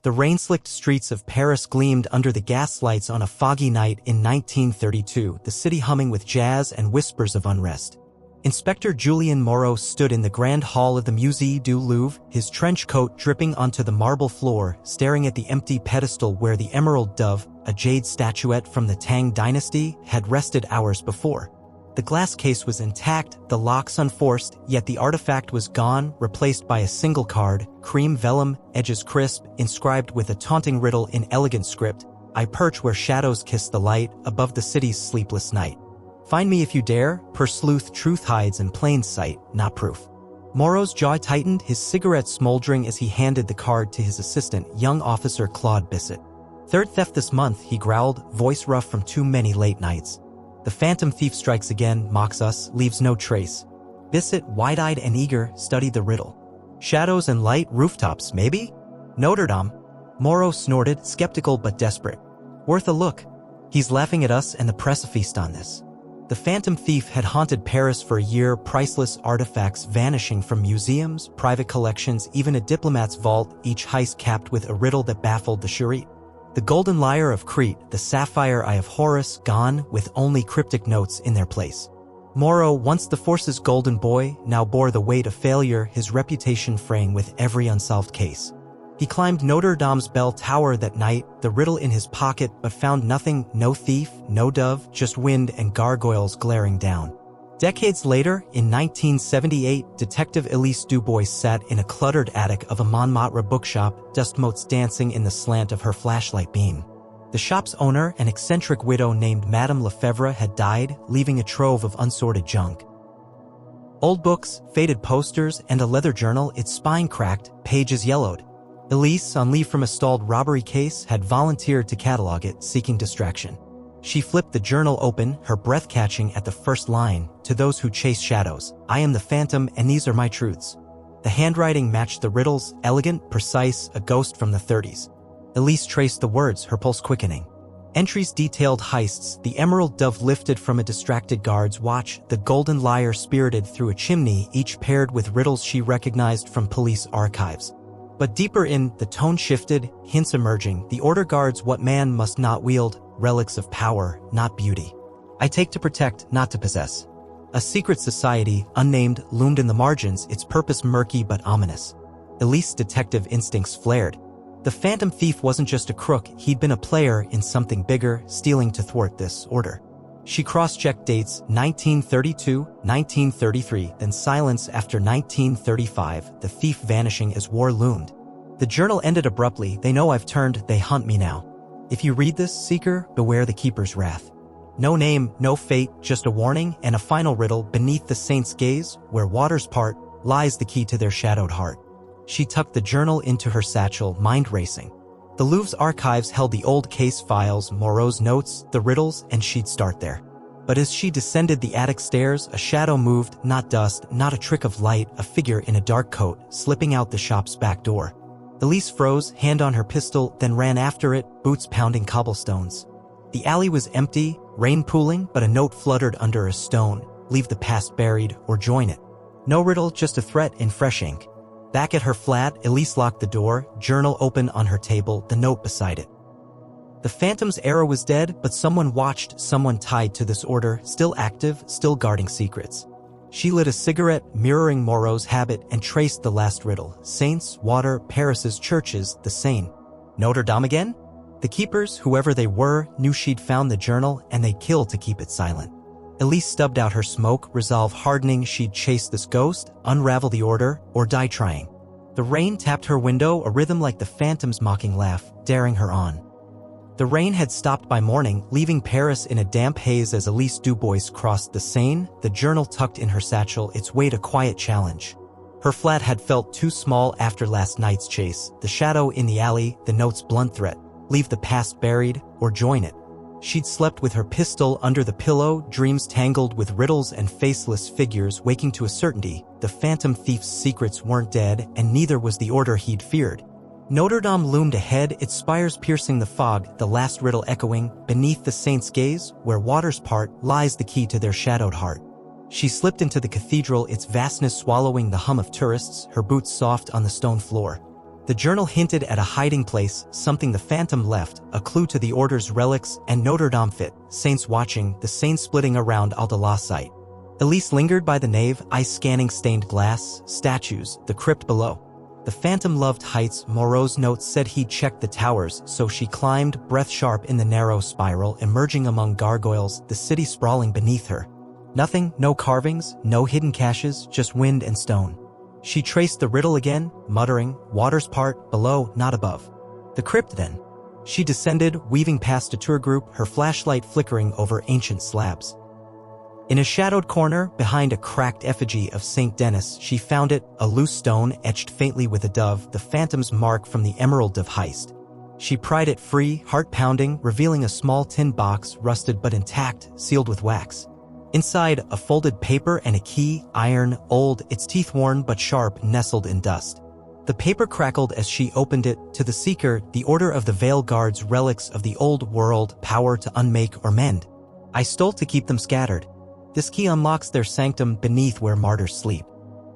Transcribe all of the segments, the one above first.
The rain-slicked streets of Paris gleamed under the gaslights on a foggy night in 1932, the city humming with jazz and whispers of unrest. Inspector Julien Moreau stood in the grand hall of the Musée du Louvre, his trench coat dripping onto the marble floor, staring at the empty pedestal where the emerald dove, a jade statuette from the Tang dynasty, had rested hours before. The glass case was intact, the locks unforced, yet the artifact was gone, replaced by a single card, cream vellum, edges crisp, inscribed with a taunting riddle in elegant script: "I perch where shadows kiss the light, above the city's sleepless night. Find me if you dare, per sleuth truth hides in plain sight, not proof." Moreau's jaw tightened, his cigarette smoldering as he handed the card to his assistant, young officer Claude Bisset. "Third theft this month," he growled, voice rough from too many late nights. "The phantom thief strikes again, mocks us, leaves no trace." Bisset, wide-eyed and eager, studied the riddle. "Shadows and light, rooftops, maybe? Notre Dame?" Moreau snorted, skeptical but desperate. "Worth a look. He's laughing at us and the press feast on this." The phantom thief had haunted Paris for a year, priceless artifacts vanishing from museums, private collections, even a diplomat's vault, each heist capped with a riddle that baffled the charite. The golden lyre of Crete, the sapphire eye of Horus, gone, with only cryptic notes in their place. Moreau, once the force's golden boy, now bore the weight of failure, his reputation fraying with every unsolved case. He climbed Notre Dame's bell tower that night, the riddle in his pocket, but found nothing: no thief, no dove, just wind and gargoyles glaring down. Decades later, in 1978, Detective Élise Dubois sat in a cluttered attic of a Montmartre bookshop, dust motes dancing in the slant of her flashlight beam. The shop's owner, an eccentric widow named Madame Lefebvre, had died, leaving a trove of unsorted junk. Old books, faded posters, and a leather journal, its spine cracked, pages yellowed. Élise, on leave from a stalled robbery case, had volunteered to catalog it, seeking distraction. She flipped the journal open, her breath catching at the first line: "To those who chase shadows, I am the phantom and these are my truths." The handwriting matched the riddles, elegant, precise, a ghost from the 30s. Élise traced the words, her pulse quickening. Entries detailed heists: the emerald dove lifted from a distracted guard's watch, the golden lyre spirited through a chimney, each paired with riddles she recognized from police archives. But deeper in, the tone shifted, hints emerging: the order guards what man must not wield, relics of power, not beauty. I take to protect, not to possess. A secret society, unnamed, loomed in the margins, its purpose murky but ominous. Elise's detective instincts flared. The phantom thief wasn't just a crook, he'd been a player in something bigger, stealing to thwart this order. She cross-checked dates: 1932, 1933, then silence after 1935, the thief vanishing as war loomed. The journal ended abruptly: "They know I've turned, they hunt me now. If you read this, seeker, beware the keeper's wrath." No name, no fate, just a warning and a final riddle: beneath the saint's gaze, where waters part, lies the key to their shadowed heart. She tucked the journal into her satchel, mind racing. The Louvre's archives held the old case files, Moreau's notes, the riddles, and she'd start there. But as she descended the attic stairs, a shadow moved, not dust, not a trick of light, a figure in a dark coat, slipping out the shop's back door. Élise froze, hand on her pistol, then ran after it, boots pounding cobblestones. The alley was empty, rain pooling, but a note fluttered under a stone: "Leave the past buried, or join it." No riddle, just a threat in fresh ink. Back at her flat, Élise locked the door, journal open on her table, the note beside it. The phantom's era was dead, but someone watched, someone tied to this order, still active, still guarding secrets. She lit a cigarette, mirroring Moreau's habit, and traced the last riddle: saints, water, Paris's churches, the Seine. Notre Dame again? The keepers, whoever they were, knew she'd found the journal, and they'd kill to keep it silent. Élise stubbed out her smoke, resolve hardening: she'd chase this ghost, unravel the order, or die trying. The rain tapped her window, a rhythm like the phantom's mocking laugh, daring her on. The rain had stopped by morning, leaving Paris in a damp haze as Élise Dubois crossed the Seine, the journal tucked in her satchel, its weight a quiet challenge. Her flat had felt too small after last night's chase, the shadow in the alley, the note's blunt threat: leave the past buried, or join it. She'd slept with her pistol under the pillow, dreams tangled with riddles and faceless figures, waking to a certainty: the phantom thief's secrets weren't dead, and neither was the order he'd feared. Notre Dame loomed ahead, its spires piercing the fog, the last riddle echoing: beneath the saint's gaze, where waters part, lies the key to their shadowed heart. She slipped into the cathedral, its vastness swallowing the hum of tourists, her boots soft on the stone floor. The journal hinted at a hiding place, something the Phantom left, a clue to the Order's relics and Notre Dame fit, saints watching, the saints splitting around Al-Dalah site. Élise lingered by the nave, eye-scanning stained glass, statues, the crypt below. The Phantom loved heights. Moreau's notes said he'd checked the towers, so she climbed, breath-sharp in the narrow spiral, emerging among gargoyles, the city sprawling beneath her. Nothing, no carvings, no hidden caches, just wind and stone. She traced the riddle again, muttering, waters part, below, not above. The crypt then. She descended, weaving past a tour group, her flashlight flickering over ancient slabs. In a shadowed corner, behind a cracked effigy of Saint Denis, she found it, a loose stone etched faintly with a dove, the Phantom's mark from the Emerald Dove heist. She pried it free, heart-pounding, revealing a small tin box, rusted but intact, sealed with wax. Inside, a folded paper and a key, iron, old, its teeth worn but sharp, nestled in dust. The paper crackled as she opened it. To the seeker, the Order of the Veil guards relics of the old world, power to unmake or mend. I stole to keep them scattered. This key unlocks their sanctum beneath where martyrs sleep.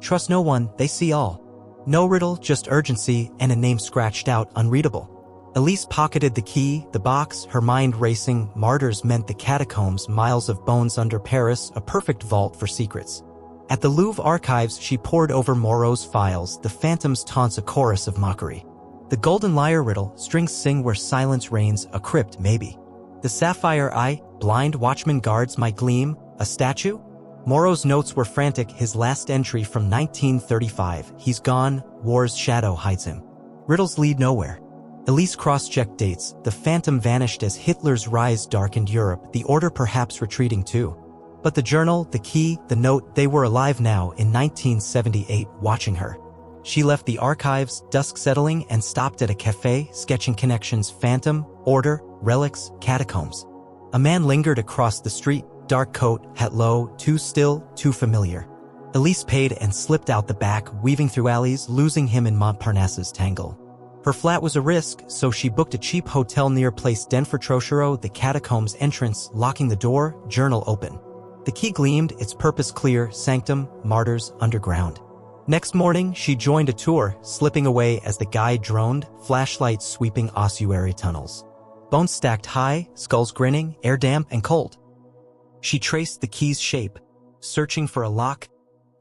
Trust no one, they see all. No riddle, just urgency, and a name scratched out, unreadable. Élise pocketed the key, the box, her mind racing. Martyrs meant the catacombs, miles of bones under Paris, a perfect vault for secrets. At the Louvre archives, she pored over Moreau's files, the Phantom's taunts a chorus of mockery. The golden lyre riddle, strings sing where silence reigns, a crypt maybe. The sapphire eye, blind watchman guards my gleam, a statue? Moreau's notes were frantic, his last entry from 1935, he's gone, war's shadow hides him. Riddles lead nowhere. Élise cross-checked dates, the Phantom vanished as Hitler's rise darkened Europe, the Order perhaps retreating too. But the journal, the key, the note, they were alive now in 1978, watching her. She left the archives, dusk settling, and stopped at a cafe, sketching connections: Phantom, Order, relics, catacombs. A man lingered across the street, dark coat, hat low, too still, too familiar. Élise paid and slipped out the back, weaving through alleys, losing him in Montparnasse's tangle. Her flat was a risk, so she booked a cheap hotel near Place Denfert-Trochereau, the catacombs entrance, locking the door, journal open. The key gleamed, its purpose clear: sanctum, martyrs, underground. Next morning, she joined a tour, slipping away as the guide droned, flashlight sweeping ossuary tunnels. Bones stacked high, skulls grinning, air damp and cold. She traced the key's shape, searching for a lock.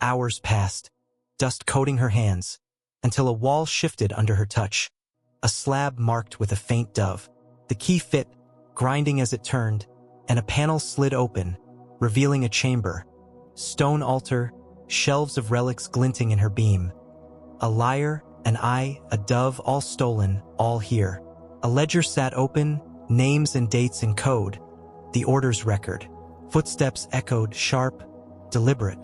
Hours passed, dust coating her hands, until a wall shifted under her touch. A slab marked with a faint dove. The key fit, grinding as it turned, and a panel slid open, revealing a chamber. Stone altar, shelves of relics glinting in her beam. A lyre, an eye, a dove, all stolen, all here. A ledger sat open, names and dates in code. The Order's record. Footsteps echoed, sharp, deliberate.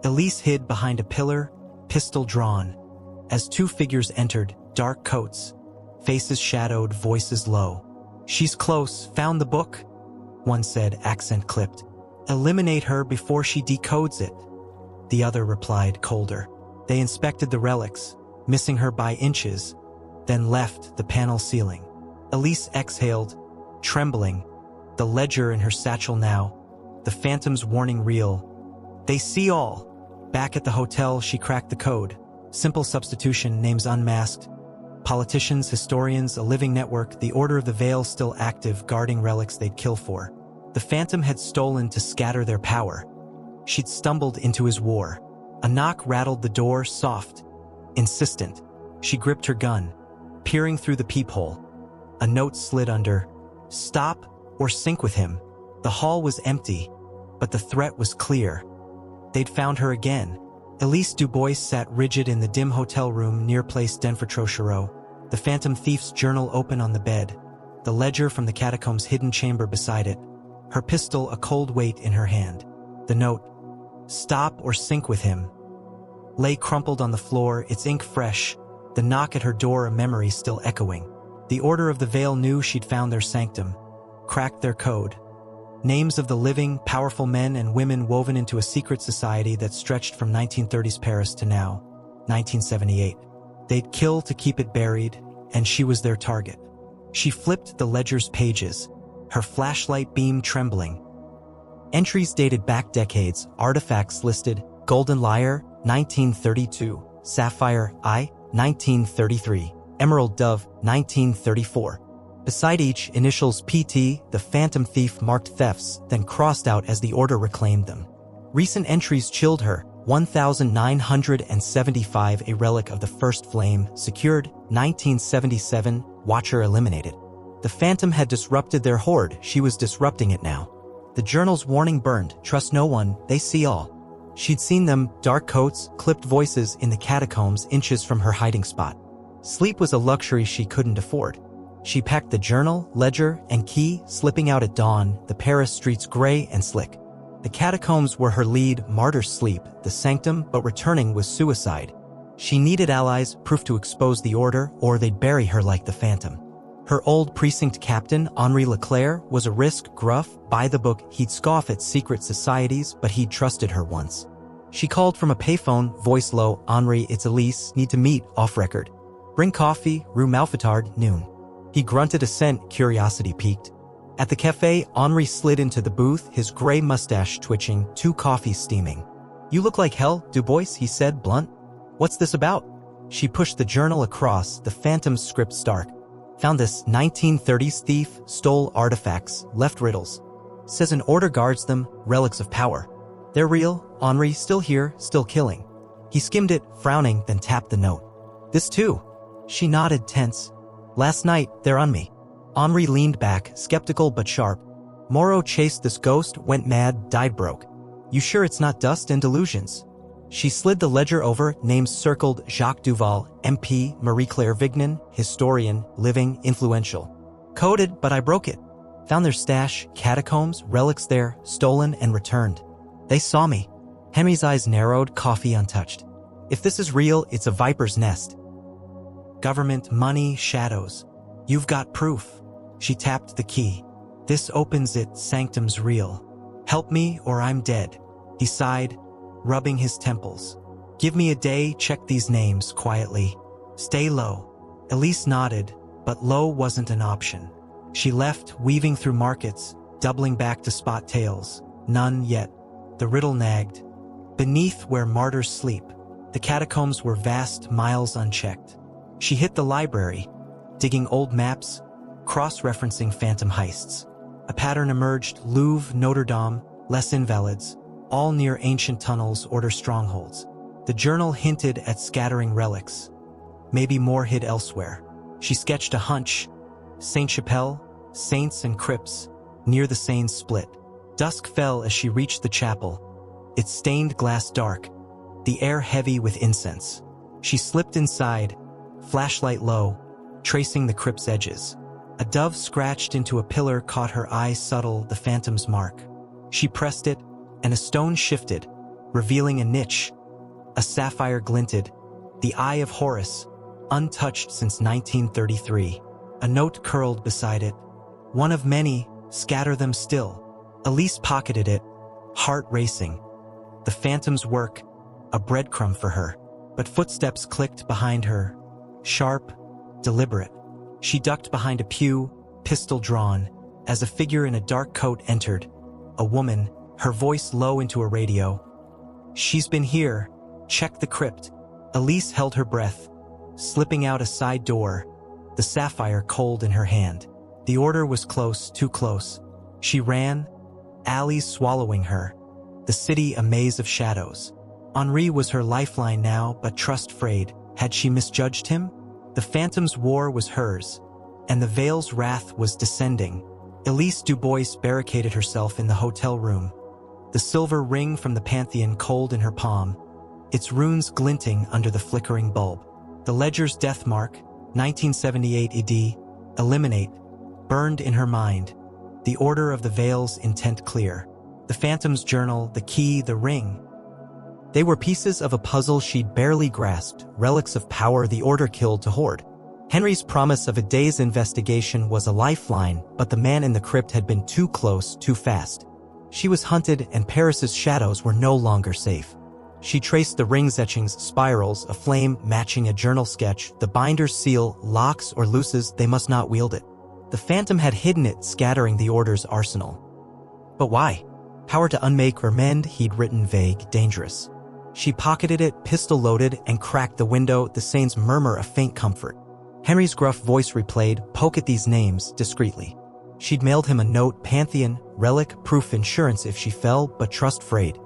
Élise hid behind a pillar, pistol drawn. As two figures entered, dark coats, faces shadowed, voices low. She's close, found the book, one said, accent clipped. Eliminate her before she decodes it. The other replied, colder. They inspected the relics, missing her by inches, then left the panel ceiling. Élise exhaled, trembling, the ledger in her satchel now, the Phantom's warning reel. They see all. Back at the hotel, she cracked the code. Simple substitution, names unmasked. Politicians, historians, a living network, the Order of the Veil still active, guarding relics they'd kill for. The Phantom had stolen to scatter their power. She'd stumbled into his war. A knock rattled the door, soft, insistent. She gripped her gun, peering through the peephole. A note slid under. Stop or sink with him. The hall was empty, but the threat was clear. They'd found her again. Élise Dubois sat rigid in the dim hotel room near Place Denfert-Trochereau, the Phantom thief's journal open on the bed, the ledger from the catacombs' hidden chamber beside it, her pistol a cold weight in her hand. The note, stop or sink with him, lay crumpled on the floor, its ink fresh, the knock at her door a memory still echoing. The Order of the Veil knew she'd found their sanctum, cracked their code. Names of the living, powerful men and women woven into a secret society that stretched from 1930s Paris to now, 1978. They'd kill to keep it buried, and she was their target. She flipped the ledger's pages, her flashlight beam trembling. Entries dated back decades, artifacts listed: Golden Lyre, 1932, Sapphire Eye, 1933. Emerald Dove, 1934. Beside each, initials PT, the phantom thief marked thefts, then crossed out as the order reclaimed them. Recent entries chilled her. 1975, a relic of the first flame, secured. 1977, watcher eliminated. The phantom had disrupted their horde, she was disrupting it now. The journal's warning burned, trust no one, they see all. She'd seen them, dark coats, clipped voices in the catacombs inches from her hiding spot. Sleep was a luxury she couldn't afford. She packed the journal, ledger, and key, slipping out at dawn, the Paris streets gray and slick. The catacombs were her lead, martyr's sleep, the sanctum, but returning was suicide. She needed allies, proof to expose the order, or they'd bury her like the phantom. Her old precinct captain, Henri Leclerc, was a risk, gruff, by the book. He'd scoff at secret societies, but he'd trusted her once. She called from a payphone, voice low, Henri, it's Élise, need to meet, off record. Bring coffee, Rue Malfatard, noon. He grunted assent, curiosity piqued. At the cafe, Henri slid into the booth, his gray mustache twitching, 2 coffees steaming. You look like hell, Dubois, he said, blunt. What's this about? She pushed the journal across, the phantom's script stark. Found this 1930s thief, stole artifacts, left riddles. Says an order guards them, relics of power. They're real, Henri, still here, still killing. He skimmed it, frowning, then tapped the note. This too. She nodded, tense. Last night, they're on me. Henri leaned back, skeptical but sharp. Moreau chased this ghost, went mad, died broke. You sure it's not dust and delusions? She slid the ledger over, names circled, Jacques Duval, MP, Marie-Claire Vignon, historian, living, influential. Coded, but I broke it. Found their stash, catacombs, relics there, stolen and returned. They saw me. Henry's eyes narrowed, coffee untouched. If this is real, it's a viper's nest. Government, money, shadows. You've got proof. She tapped the key. This opens it, sanctum's real. Help me or I'm dead. He sighed, rubbing his temples. Give me a day, check these names quietly. Stay low. Élise nodded, but low wasn't an option. She left, weaving through markets, doubling back to spot tales. None yet. The riddle nagged. Beneath where martyrs sleep, the catacombs were vast, miles unchecked. She hit the library, digging old maps, cross-referencing phantom heists. A pattern emerged, Louvre, Notre Dame, Les Invalides, all near ancient tunnels, order strongholds. The journal hinted at scattering relics. Maybe more hid elsewhere. She sketched a hunch. Saint-Chapelle, saints and crypts, near the Seine's split. Dusk fell as she reached the chapel, its stained glass dark, the air heavy with incense. She slipped inside, flashlight low, tracing the crypt's edges. A dove scratched into a pillar caught her eye, subtle, the phantom's mark. She pressed it, and a stone shifted, revealing a niche. A sapphire glinted, the eye of Horus, untouched since 1933. A note curled beside it. One of many, scatter them still. Élise pocketed it, heart racing. The phantom's work, a breadcrumb for her. But footsteps clicked behind her, sharp, deliberate. She ducked behind a pew, pistol drawn, as a figure in a dark coat entered. A woman, her voice low into a radio. She's been here. Check the crypt. Élise held her breath, slipping out a side door, the sapphire cold in her hand. The order was close, too close. She ran, alleys swallowing her, the city a maze of shadows. Henri was her lifeline now, but trust frayed. Had she misjudged him? The phantom's war was hers, and the veil's wrath was descending. Élise Dubois barricaded herself in the hotel room, the silver ring from the Pantheon cold in her palm, its runes glinting under the flickering bulb. The ledger's death mark, 1978 AD, eliminate, burned in her mind. The order of the veil's intent clear. The phantom's journal, the key, the ring. They were pieces of a puzzle she'd barely grasped, relics of power the order killed to hoard. Henry's promise of a day's investigation was a lifeline, but the man in the crypt had been too close, too fast. She was hunted, and Paris's shadows were no longer safe. She traced the ring's etchings, spirals, a flame matching a journal sketch, the binder's seal, locks or looses, they must not wield it. The phantom had hidden it, scattering the order's arsenal. But why? Power to unmake or mend, he'd written, vague, dangerous. She pocketed it, pistol loaded, and cracked the window, the Seine's murmur a faint comfort. Henry's gruff voice replayed, "Poke at these names," discreetly. She'd mailed him a note, Pantheon, relic, proof insurance if she fell, but trust frayed.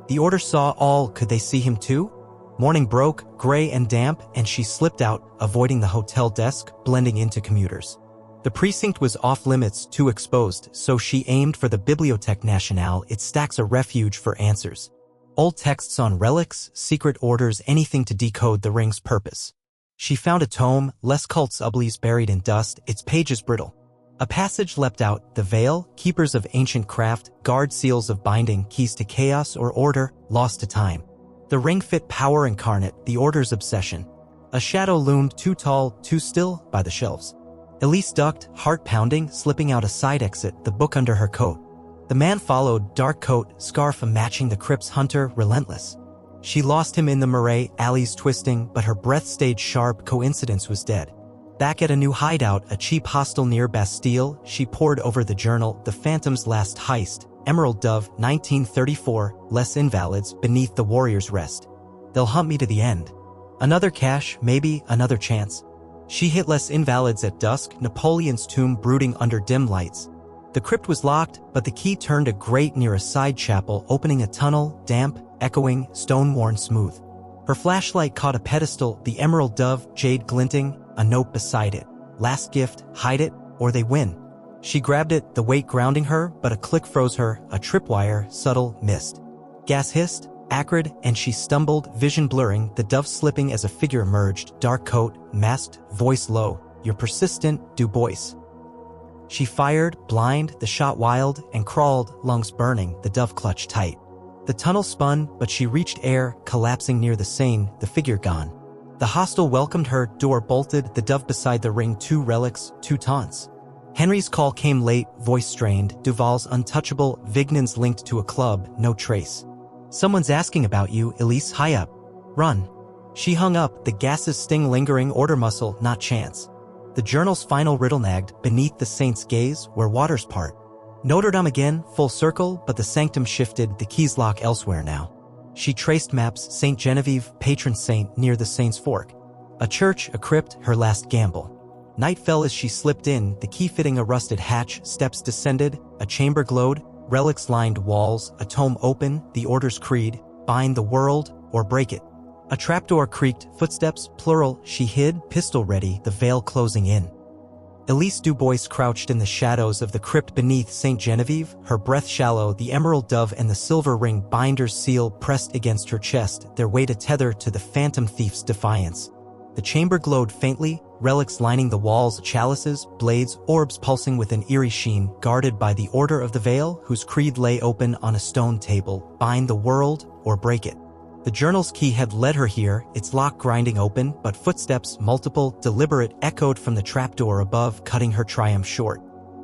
The order saw all, could they see him too? Morning broke, gray and damp, and she slipped out, avoiding the hotel desk, blending into commuters. The precinct was off-limits, too exposed, so she aimed for the Bibliothèque Nationale, its stacks a refuge for answers. Old texts on relics, secret orders, anything to decode the ring's purpose. She found a tome, Les Cultes Oubliés, buried in dust, its pages brittle. A passage leapt out, the veil, keepers of ancient craft, guard seals of binding, keys to chaos or order, lost to time. The ring fit power incarnate, the order's obsession. A shadow loomed, too tall, too still, by the shelves. Élise ducked, heart pounding, slipping out a side exit, the book under her coat. The man followed, dark coat, scarf matching the crypt's hunter, relentless. She lost him in the marais, alleys twisting, but her breath stayed sharp, coincidence was dead. Back at a new hideout, a cheap hostel near Bastille, she pored over the journal, The Phantom's Last Heist, Emerald Dove, 1934, Les Invalides, beneath the warrior's rest. They'll hunt me to the end. Another cache, maybe, another chance. She hit Les Invalides at dusk, Napoleon's tomb brooding under dim lights. The crypt was locked, but the key turned a grate near a side chapel, opening a tunnel, damp, echoing, stone-worn smooth. Her flashlight caught a pedestal, the emerald dove, jade glinting, a note beside it. Last gift, hide it, or they win. She grabbed it, the weight grounding her, but a click froze her, a tripwire, subtle, missed. Gas hissed, acrid, and she stumbled, vision blurring, the dove slipping as a figure emerged, dark coat, masked, voice low. You're persistent, Dubois. She fired, blind, the shot wild, and crawled, lungs burning, the dove clutched tight. The tunnel spun, but she reached air, collapsing near the Seine, the figure gone. The hostel welcomed her, door bolted, the dove beside the ring, 2 relics, 2 taunts. Henry's call came late, voice strained, Duval's untouchable, Vignan's linked to a club, no trace. Someone's asking about you, Élise, high up. Run. She hung up, the gases sting lingering, order muscle, not chance. The journal's final riddle nagged, beneath the saint's gaze, where waters part. Notre Dame again, full circle, but the sanctum shifted, the keys lock elsewhere now. She traced maps, Saint Genevieve, patron saint, near the saint's fork. A church, a crypt, her last gamble. Night fell as she slipped in, the key fitting a rusted hatch, steps descended, a chamber glowed, relics lined walls, a tome open, the order's creed, bind the world, or break it. A trapdoor creaked, footsteps, plural, she hid, pistol ready, the veil closing in. Élise Dubois crouched in the shadows of the crypt beneath Saint Genevieve, her breath shallow, the emerald dove and the silver ring binder's seal pressed against her chest, their weight a tether to the phantom thief's defiance. The chamber glowed faintly, relics lining the walls, chalices, blades, orbs pulsing with an eerie sheen, guarded by the Order of the Veil, whose creed lay open on a stone table, bind the world, or break it. The journal's key had led her here, its lock grinding open, but footsteps, multiple, deliberate, echoed from the trapdoor above, cutting her triumph short.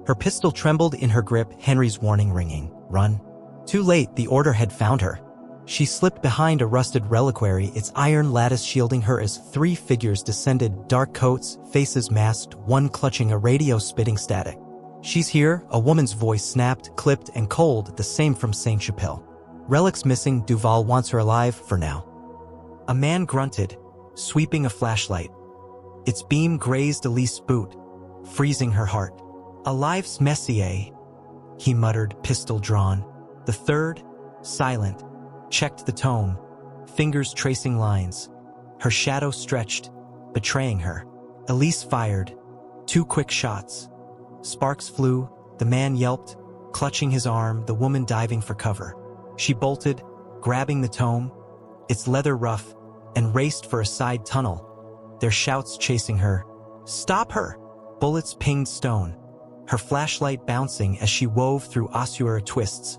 Her pistol trembled in her grip, Henry's warning ringing. Run. Too late, the order had found her. She slipped behind a rusted reliquary, its iron lattice shielding her as 3 figures descended, dark coats, faces masked, one clutching a radio spitting static. She's here, a woman's voice snapped, clipped, and cold, the same from Saint-Chapelle. Relics missing, Duval wants her alive, for now. A man grunted, sweeping a flashlight. Its beam grazed Élise's boot, freezing her heart. Alive's Messier, he muttered, pistol drawn. The third, silent, checked the tome, fingers tracing lines. Her shadow stretched, betraying her. Élise fired, 2 quick shots. Sparks flew, the man yelped, clutching his arm, the woman diving for cover. She bolted, grabbing the tome, its leather rough, and raced for a side tunnel, their shouts chasing her. Stop her! Bullets pinged stone, her flashlight bouncing as she wove through ossuary twists,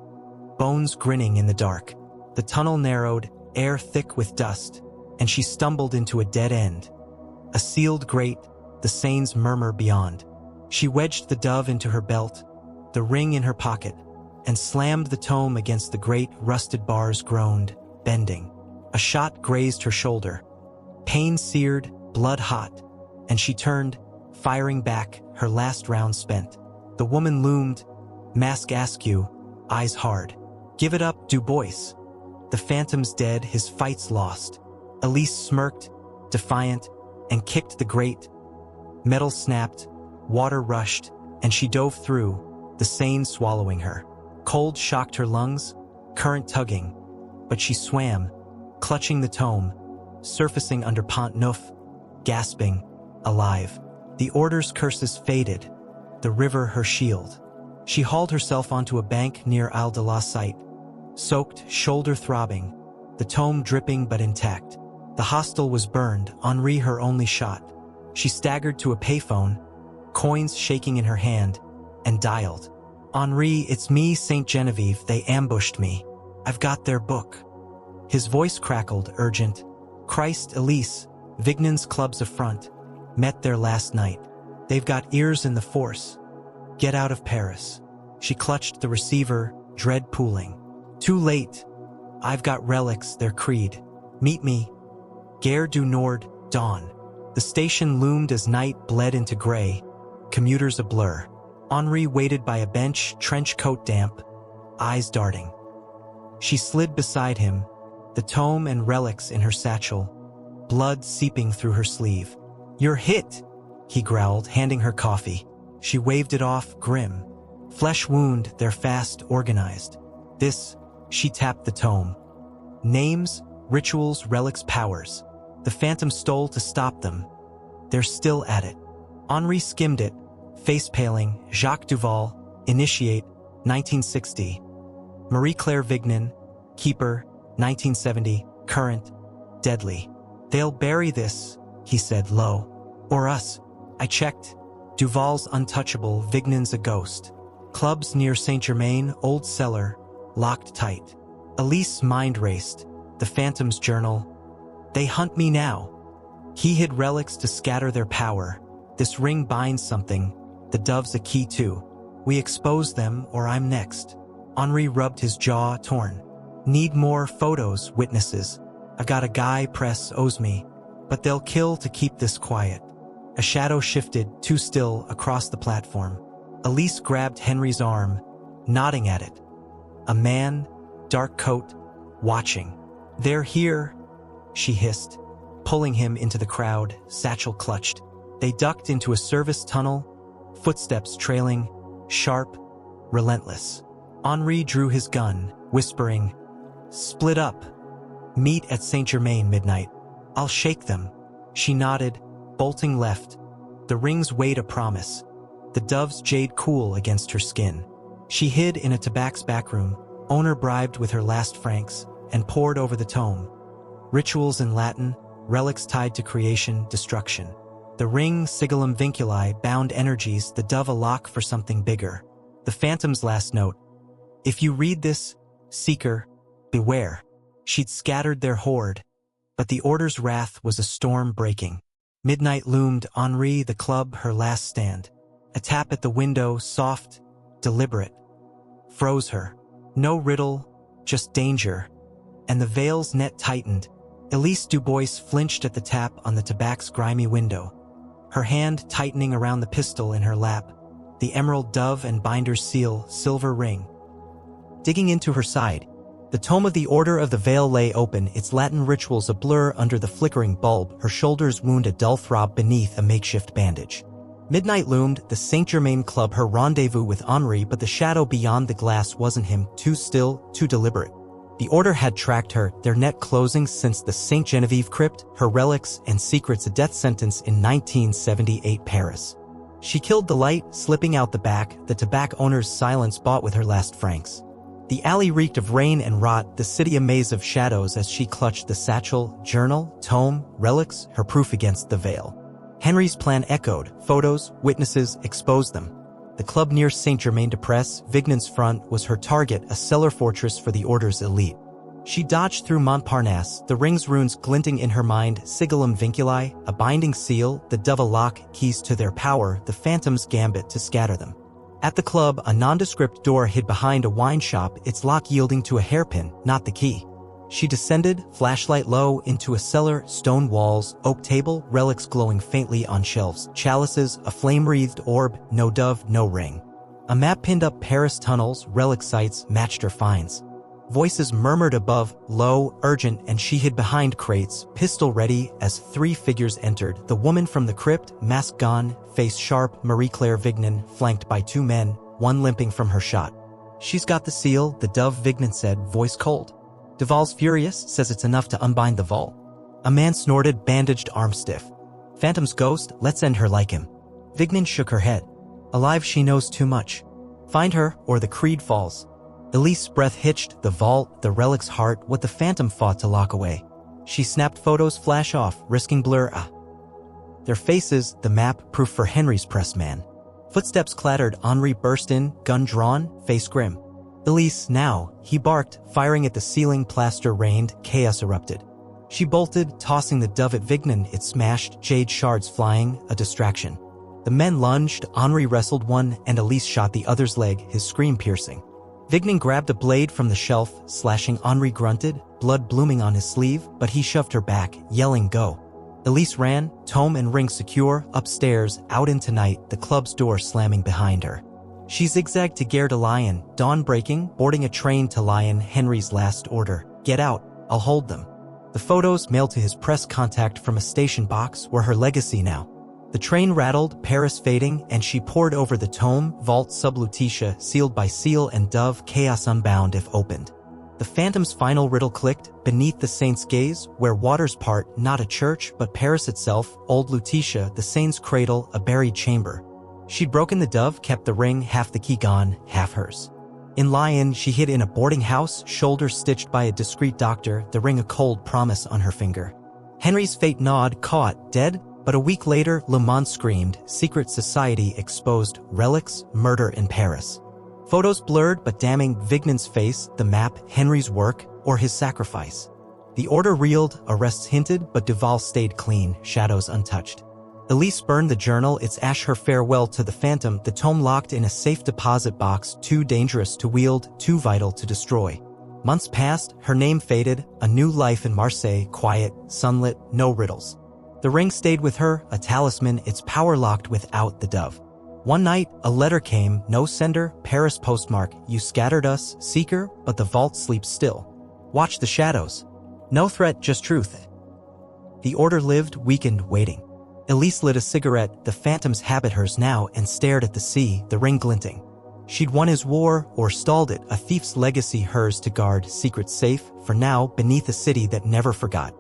bones grinning in the dark. The tunnel narrowed, air thick with dust, and she stumbled into a dead end. A sealed grate, the Seine's murmur beyond. She wedged the dove into her belt, the ring in her pocket, and slammed the tome against the grate. Rusted bars groaned, bending. A shot grazed her shoulder. Pain seared, blood hot, and she turned, firing back, her last round spent. The woman loomed, mask askew, eyes hard. Give it up, Dubois. The phantom's dead, his fight's lost. Élise smirked, defiant, and kicked the grate. Metal snapped, water rushed, and she dove through, the Seine swallowing her. Cold shocked her lungs, current tugging, but she swam, clutching the tome, surfacing under Pont Neuf, gasping, alive. The order's curses faded, the river her shield. She hauled herself onto a bank near Isle de la Cite, soaked, shoulder throbbing, the tome dripping but intact. The hostel was burned, Henri her only shot. She staggered to a payphone, coins shaking in her hand, and dialed. "Henri, it's me, Saint Genevieve, they ambushed me. I've got their book." His voice crackled, urgent. "Christ, Élise, Vignon's club's affront. Met there last night. They've got ears in the force. Get out of Paris." She clutched the receiver, dread pooling. "Too late. I've got relics, their creed. Meet me. Gare du Nord, dawn." The station loomed as night bled into gray, commuters a blur. Henri waited by a bench, trench coat damp, eyes darting. She slid beside him, the tome and relics in her satchel, blood seeping through her sleeve. "You're hit," he growled, handing her coffee. She waved it off, grim. "Flesh wound, they're fast, organized. This," she tapped the tome. "Names, rituals, relics, powers. The Phantom stole to stop them. They're still at it." Henri skimmed it, face paling. Jacques Duval, Initiate, 1960. Marie-Claire Vignon, Keeper, 1970. Current, deadly. "They'll bury this," he said low. "Or us." I checked. Duval's untouchable, Vignon's a ghost. Clubs near Saint-Germain, old cellar, locked tight. Elise's mind raced. The Phantom's journal. "They hunt me now." He hid relics to scatter their power. "This ring binds something. The dove's a key too. We expose them or I'm next." Henri rubbed his jaw, torn. "Need more photos, witnesses. I've got a guy press owes me. But they'll kill to keep this quiet." A shadow shifted, too still, across the platform. Élise grabbed Henry's arm, nodding at it. A man, dark coat, watching. "They're here," she hissed, pulling him into the crowd, satchel clutched. They ducked into a service tunnel, footsteps trailing, sharp, relentless. Henri drew his gun, whispering, "Split up. Meet at Saint-Germain midnight. I'll shake them." She nodded, bolting left. The rings weighed a promise. The dove's jade cool against her skin. She hid in a tobac's backroom, owner bribed with her last francs, and pored over the tome. Rituals in Latin, relics tied to creation, destruction. The ring, sigillum vinculi, bound energies, the dove a lock for something bigger. The Phantom's last note. "If you read this, seeker, beware." She'd scattered their horde, but the Order's wrath was a storm breaking. Midnight loomed, Henri, the club, her last stand. A tap at the window, soft, deliberate, froze her. No riddle, just danger. And the veil's net tightened. Élise Dubois flinched at the tap on the tobac's grimy window, her hand tightening around the pistol in her lap, the emerald dove and binder's seal, silver ring. Digging into her side, the tome of the Order of the Veil lay open, its Latin rituals a blur under the flickering bulb, her shoulders wound a dull throb beneath a makeshift bandage. Midnight loomed, the Saint-Germain club, her rendezvous with Henri, but the shadow beyond the glass wasn't him, too still, too deliberate. The Order had tracked her, their net closing since the Saint Genevieve crypt, her relics and secrets, a death sentence in 1978 Paris. She killed the light, slipping out the back, the tobacco owner's silence bought with her last francs. The alley reeked of rain and rot, the city a maze of shadows as she clutched the satchel, journal, tome, relics, her proof against the veil. Henry's plan echoed, photos, witnesses, exposed them. The club near Saint-Germain-des-Prés, Vignon's front, was her target, a cellar fortress for the Order's elite. She dodged through Montparnasse, the ring's runes glinting in her mind, sigillum vinculi, a binding seal, the dove a lock, keys to their power, the Phantom's gambit to scatter them. At the club, a nondescript door hid behind a wine shop, its lock yielding to a hairpin, not the key. She descended, flashlight low, into a cellar, stone walls, oak table, relics glowing faintly on shelves, chalices, a flame-wreathed orb, no dove, no ring. A map pinned up Paris tunnels, relic sites, matched her finds. Voices murmured above, low, urgent, and she hid behind crates, pistol ready, as 3 figures entered. The woman from the crypt, mask gone, face sharp, Marie-Claire Vignan, flanked by 2 men, one limping from her shot. "She's got the seal," the dove, Vignan said, voice cold. "Duval's furious, says it's enough to unbind the vault." A man snorted, bandaged arm stiff. "Phantom's ghost, let's end her like him." Vignan shook her head. "Alive, she knows too much. Find her, or the creed falls." Elise's breath hitched, the vault, the relic's heart, what the Phantom fought to lock away. She snapped photos, flash off, risking blur. Their faces, the map, proof for Henry's press man. Footsteps clattered, Henri burst in, gun drawn, face grim. "Elise, now," he barked, firing at the ceiling, plaster rained, chaos erupted. She bolted, tossing the dove at Vignan, it smashed, jade shards flying, a distraction. The men lunged, Henri wrestled one, and Elise shot the other's leg, his scream piercing. Vignan grabbed a blade from the shelf, slashing. Henri grunted, blood blooming on his sleeve, but he shoved her back, yelling go. Elise ran, tome and ring secure, upstairs, out into night, the club's door slamming behind her. She zigzagged to Gare de Lyon, dawn breaking, boarding a train to Lyon, Henry's last order. "Get out, I'll hold them." The photos, mailed to his press contact from a station box, were her legacy now. The train rattled, Paris fading, and she poured over the tome, vault sub Lutetia, sealed by seal and dove, chaos unbound if opened. The Phantom's final riddle clicked, beneath the saint's gaze, where waters part, not a church, but Paris itself, old Lutetia, the saint's cradle, a buried chamber. She'd broken the dove, kept the ring, half the key gone, half hers. In Lyon, she hid in a boarding house, shoulder stitched by a discreet doctor, the ring a cold promise on her finger. Henry's fate gnawed, caught, dead, but a week later, Le Mans screamed, secret society exposed, relics, murder in Paris. Photos blurred but damning, Vignan's face, the map, Henry's work, or his sacrifice. The order reeled, arrests hinted, but Duval stayed clean, shadows untouched. Elise burned the journal, its ash her farewell to the Phantom, the tome locked in a safe deposit box, too dangerous to wield, too vital to destroy. Months passed, her name faded, a new life in Marseille, quiet, sunlit, no riddles. The ring stayed with her, a talisman, its power locked without the dove. One night, a letter came, no sender, Paris postmark, "You scattered us, seeker, but the vault sleeps still. Watch the shadows." No threat, just truth. The order lived, weakened, waiting. Elise lit a cigarette, the Phantom's habit hers now, and stared at the sea, the ring glinting. She'd won his war, or stalled it, a thief's legacy hers to guard, secret safe, for now, beneath a city that never forgot.